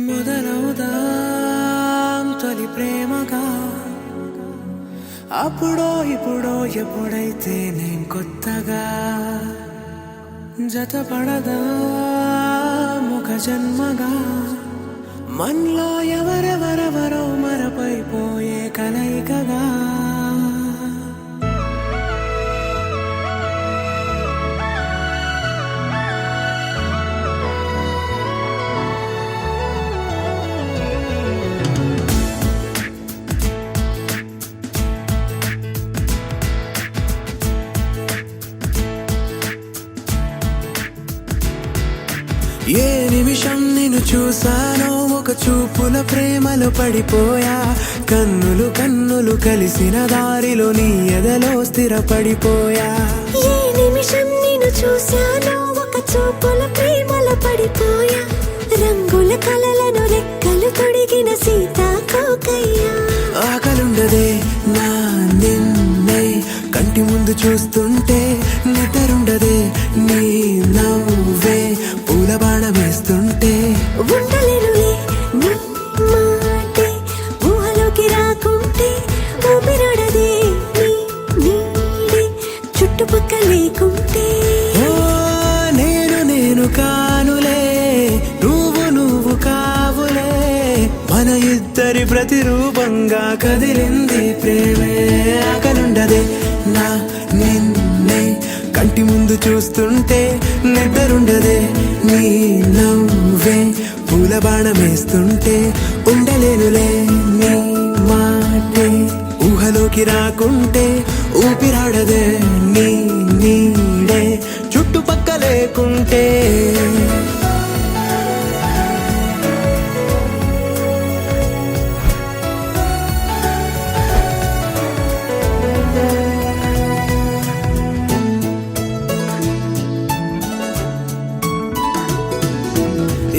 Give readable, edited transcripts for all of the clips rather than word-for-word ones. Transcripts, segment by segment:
మొదలవుదాం తొలి ప్రేమగా అప్పుడో ఇప్పుడో ఎప్పుడైతే నేను కొత్తగా జతపడదా ముఖ జన్మగా మనలో ఎవరెవరెవరో మరపైపోయే కలయికగా ఏ నిమిషం నిన్ను చూసానో ఒక చూపుల ప్రేమలో పడిపోయా కన్నులు కన్నులు కలిసిన దారిలో నీ ఎదలో స్థిరపడిపోయా ఏ నిమిషం నిన్ను చూసానో ఒక చూపుల ప్రేమలో పడిపోయా రంగుల కలలను రెక్కలు తొడిగిన సీతాకోకయ్యా ఆకలుండదే నా నిన్నే కంటి ముందు చూస్తుంటే నిద్రుండదే నీ నవ్వే పూల బాణం వేస్తుంటే ఉండలేనులే నీ మాటే ఊహలోకి రాకుంటే ఊపిరాడదే నీ నీడే చుట్టుపక్కల లేకుంటే ఓ నేను కానులే నువ్వు కావులే మన ఇద్దరి ప్రతిరూపంగా కదిలింది ప్రేమే ఆకలుండదే నా నిన్నే కంటి ముందు చూస్తుంటే నిద్రుండదే నీ నవ్వే పూల బాణం వేస్తుంటే ఉండలేనులే నీ మాటే ఊహలోకి రాకుంటే ఊపిరాడదే నీ నీడే చుట్టుపక్క లేకుంటే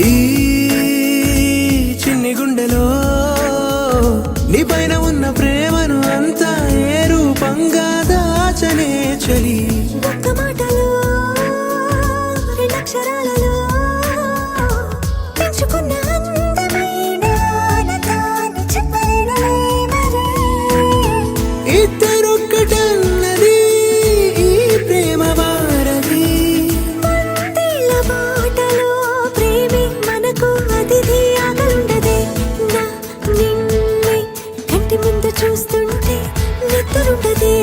ఈ చిన్ని గుండెలో నీ పైన ఉన్న ప్రేమను అంతా ఏ రూపంగా దాచనే చలి ఒక్క మాటలో రెండక్షరాలలో పెంచుకున్న అందమైన ఆనందాన్ని చెప్పలేనులే మరి. ఇద్దరొక్కటన్నది ఈ ప్రేమ వారది మందిల బాటలో ప్రేమే మనకు అతిథి ఆగలుండదే నా నిన్నే కంటి ముందు చూస్తుంటే నిద్రుండదే